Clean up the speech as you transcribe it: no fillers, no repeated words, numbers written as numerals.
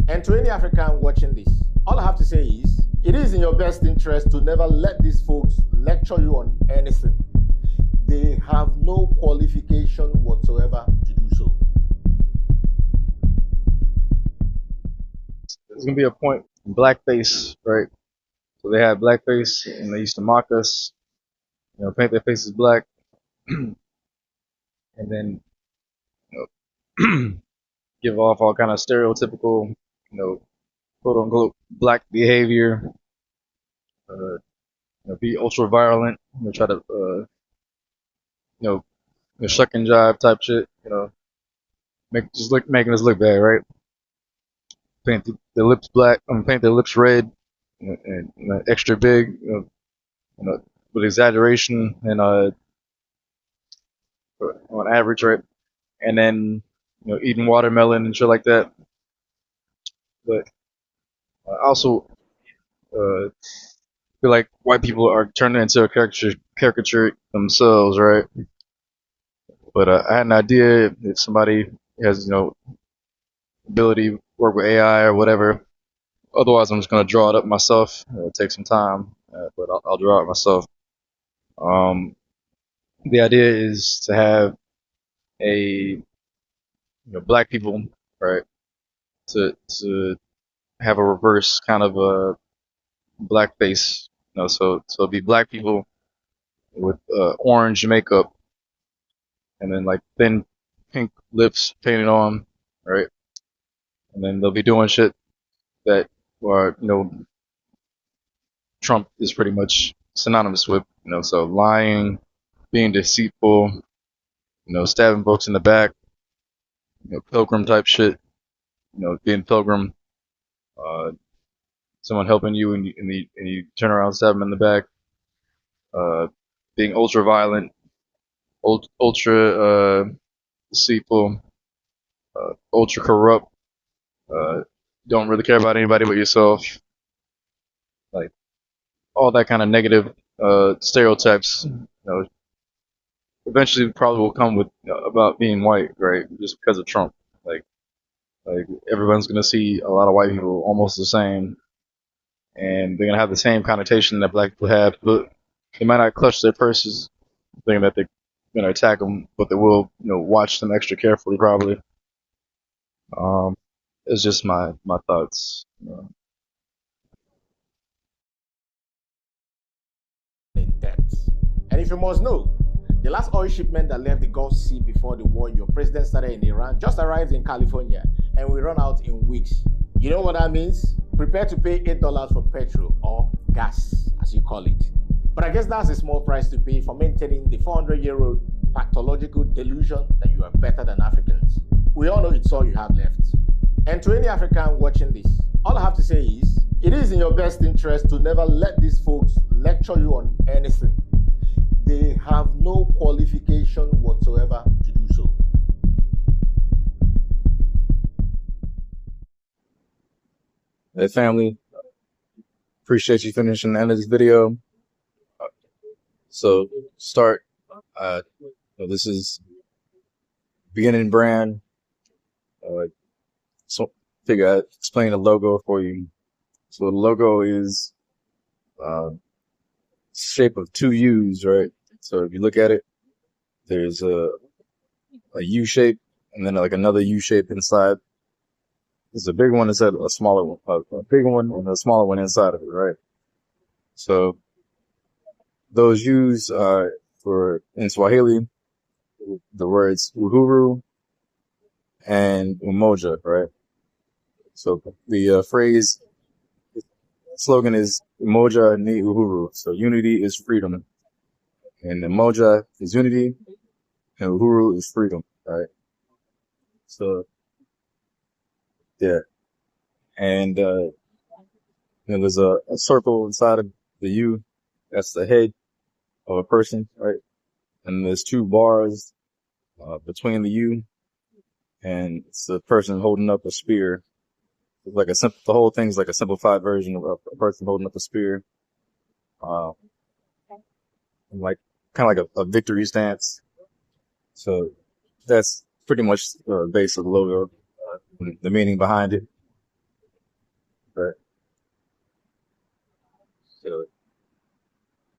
And to any African watching this, all I have to say is, it is in your best interest to never let these folks lecture you on anything. They have no qualification whatsoever to do so. There's gonna be a point in blackface, right? So they had blackface, and they used to mock us, paint their faces black, and then give off all kind of stereotypical, quote unquote black behavior. Be ultra violent, try to, shuck and jive type shit, making us look bad, right? Paint the lips black, paint their lips red, and extra big, with exaggeration and on average, right? And then eating watermelon and shit like that. But I also feel like white people are turning into a caricature themselves, right? But I had an idea if somebody has ability to work with AI or whatever. Otherwise, I'm just gonna draw it up myself. It'll take some time, but I'll draw it myself. The idea is to have a black people, right, to have a reverse kind of a blackface, so it'd be black people with orange makeup and then like thin pink lips painted on, right, and then they'll be doing shit that are Trump is pretty much synonymous with, so lying, being deceitful, stabbing folks in the back, pilgrim type shit, being pilgrim, someone helping you and you turn around and stab them in the back, being ultra violent, ultra deceitful, ultra corrupt, don't really care about anybody but yourself, like all that kind of negative stereotypes. Eventually probably will come with about being white, right? Just because of Trump, like everyone's gonna see a lot of white people almost the same, and they're gonna have the same connotation that black people have, but they might not clutch their purses thinking that they're gonna attack them, but they will, watch them extra carefully probably. It's just my thoughts. In depth. And if you must know, the last oil shipment that left the Gulf Sea before the war your president started in Iran just arrived in California and will run out in weeks. You know what that means? Prepare to pay $8 for petrol, or gas as you call it. But I guess that's a small price to pay for maintaining the 400-year-old pathological delusion that you are better than Africans. We all know it's all you have left. And to any African watching this, all I have to say is, it is in your best interest to never let these folks lecture you on anything. They have no qualification whatsoever to do so. Hey family, appreciate you finishing the end of this video. So start, this is beginning brand. So figure I'd explain the logo for you. So the logo is shape of two U's, right? So if you look at it, there's a U shape and then like another U shape inside. There's a big one inside, a smaller one, a big one and a smaller one inside of it, right? So those U's are for, in Swahili, the words uhuru and umoja, right? So the phrase slogan is umoja ni uhuru. So unity is freedom, and umoja is unity, and uhuru is freedom, right? So yeah, and there's a circle inside of the U. That's the head of a person, right? And there's two bars between the U, and it's the person holding up a spear. It's like the whole thing's like a simplified version of a person holding up a spear, and like kind of like a victory stance. So that's pretty much the base of the logo, the meaning behind it. Taylor.